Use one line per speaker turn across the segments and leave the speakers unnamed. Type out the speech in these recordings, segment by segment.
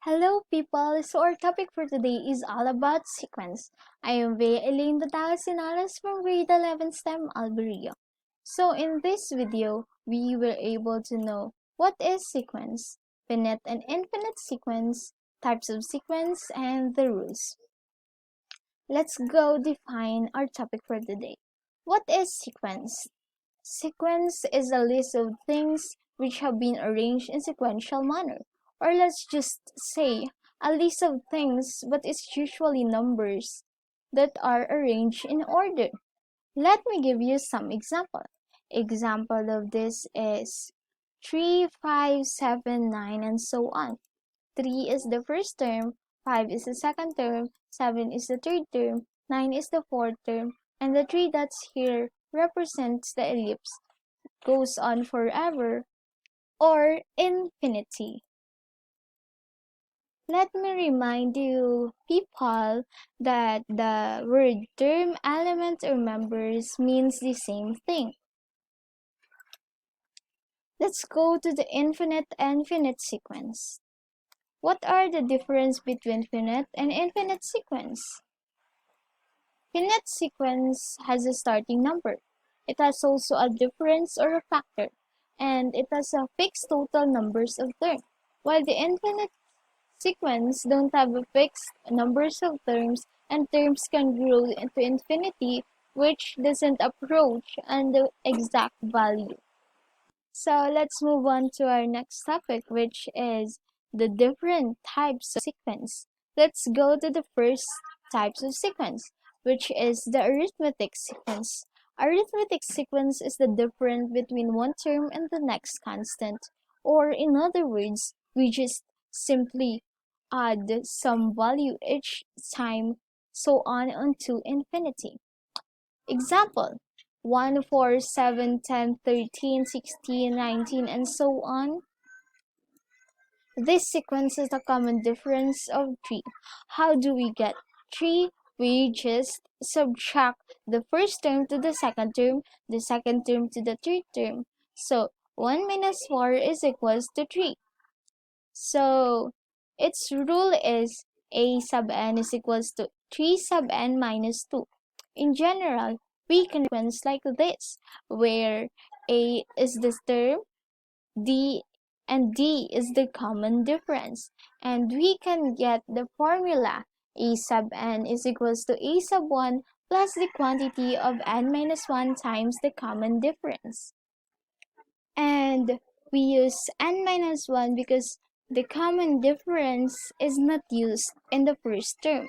Hello people, so our topic for today is all about sequence. I am Ylaine Genolos from grade 11 STEM Alberio. So in this video, we were able to know what is sequence, finite and infinite sequence, types of sequence, and the rules. Let's go define our topic for today. What is sequence? Sequence is a list of things which have been arranged in sequential manner. Or let's just say a list of things, but it's usually numbers that are arranged in order. Let me give you some example. Example of this is 3, 5, 7, 9, and so on. 3 is the first term, 5 is the second term, 7 is the third term, 9 is the fourth term, and the three dots here represents the ellipse, goes on forever, or infinity. Let me remind you, people, that the word term, element, or members means the same thing. Let's go to the infinite and finite sequence. What are the difference between finite and infinite sequence? Finite sequence has a starting number. It has also a difference or a factor, and it has a fixed total numbers of terms. While the infinite sequence don't have a fixed numbers of terms, and terms can grow into infinity, which doesn't approach on the exact value. So let's move on to our next topic, which is the different types of sequence. Let's go to the first types of sequence, which is the arithmetic sequence. Arithmetic sequence is the difference between one term and the next constant, or in other words, we just simply add some value each time, so on unto infinity. Example: 1, 4, 7, 10, 13, 16, 19, and so on. This sequence is the common difference of 3. How do we get 3? We just subtract the first term to the second term, the second term to the third term. So 1 minus 4 is equals to 3. So its rule is a sub n is equals to 3 sub n minus 2. In general, we can sequence like this, where a is the term, d and d is the common difference, and we can get the formula a sub n is equals to a sub 1 plus the quantity of n minus 1 times the common difference. And we use n minus 1 because the common difference is not used in the first term.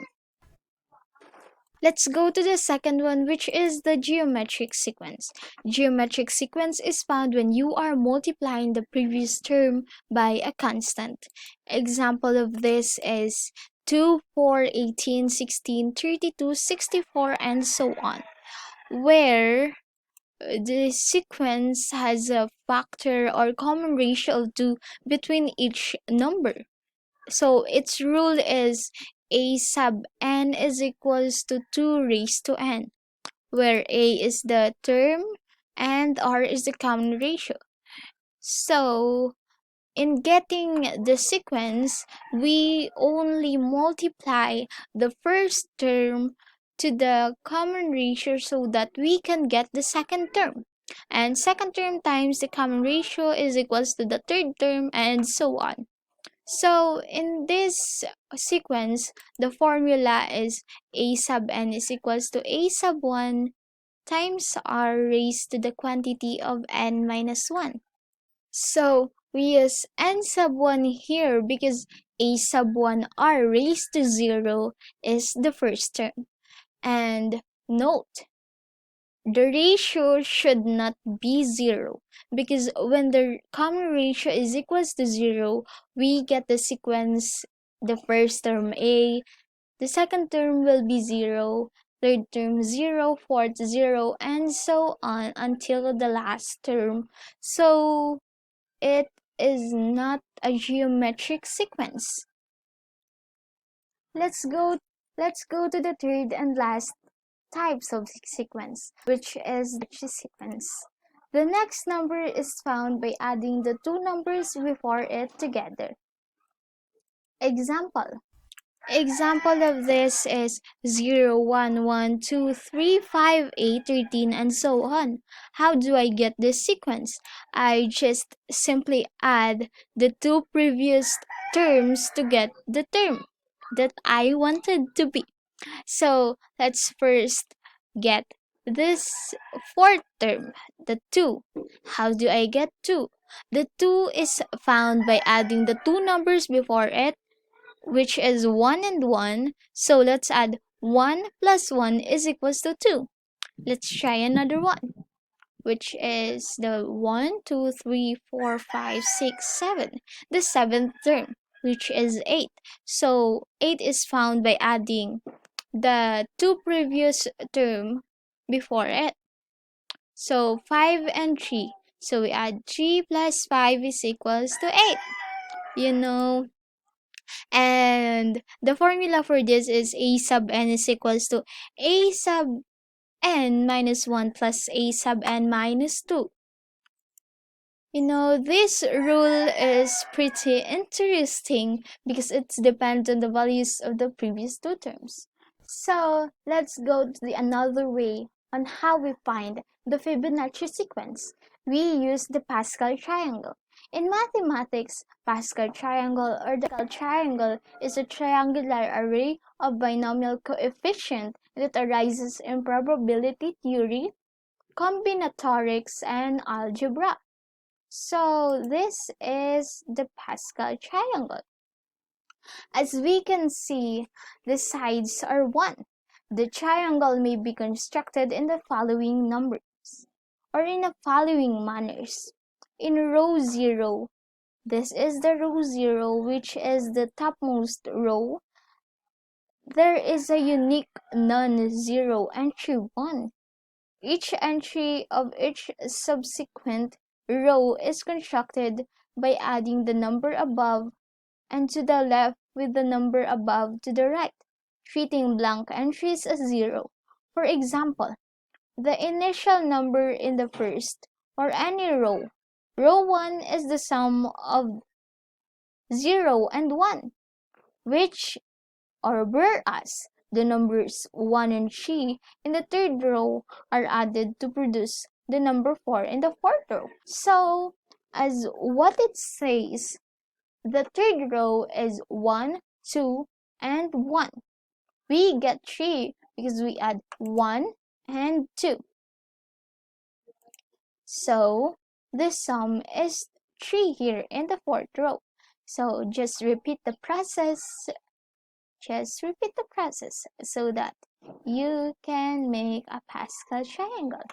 Let's go to the second one, which is the geometric sequence. Geometric sequence is found when you are multiplying the previous term by a constant. Example of this is 2, 4, 18, 16, 32, 64, and so on, where the sequence has a factor or common ratio of 2 between each number. So its rule is a sub n is equals to 2 raised to n, where a is the term and r is the common ratio. So in getting the sequence, we only multiply the first term to the common ratio so that we can get the second term. And second term times the common ratio is equals to the third term, and so on. So in this sequence, the formula is a sub n is equals to a sub 1 times r raised to the quantity of n minus 1. So we use n sub 1 here because a sub 1 r raised to 0 is the first term. And note, the ratio should not be 0, because when the common ratio is equals to 0, we get the sequence, the first term a, the second term will be 0, third term 0, fourth 0, and so on until the last term. So it is not a geometric sequence. Let's go to the third and last types of sequence, which is the sequence. The next number is found by adding the two numbers before it together. Example. Example of this is 0, 1, 1, 2, 3, 5, 8, 13, and so on. How do I get this sequence? I just simply add the two previous terms to get the term that I wanted to be. So let's first get this fourth term, the 2. How do I get 2? The 2 is found by adding the two numbers before it, which is 1 and 1. So let's add 1 plus 1 is equals to 2. Let's try another one, which is the 1, 2, 3, 4, 5, 6, 7. The seventh term, which is 8. So 8 is found by adding the two previous term before it. So 5 and 3. So we add 3 plus 5 is equals to 8. You know, and the formula for this is a sub n is equals to a sub n minus 1 plus a sub n minus 2. You know, this rule is pretty interesting because it depends on the values of the previous two terms. So let's go to another way on how we find the Fibonacci sequence. We use the Pascal triangle. In mathematics, Pascal triangle or the triangle is a triangular array of binomial coefficients that arises in probability theory, combinatorics, and algebra. So this is the Pascal triangle. As we can see, the sides are 1. The triangle may be constructed in the following numbers, or in the following manners. In row 0, this is the row 0, which is the topmost row. There is a unique non-zero entry 1. Each entry of each subsequent row is constructed by adding the number above and to the left with the number above to the right, treating blank entries as 0. For example, the initial number in the first or any row. Row 1 is the sum of 0 and 1, which or whereas the numbers 1 and 3 in the third row are added to produce the number 4 in the fourth row. So, as what it says, the third row is 1, 2, and 1. We get 3 because we add 1 and 2. So, the sum is 3 here in the fourth row. So, just repeat the process. Just repeat the process so that you can make a Pascal triangle.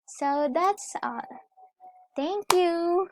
So, that's all. Thank you.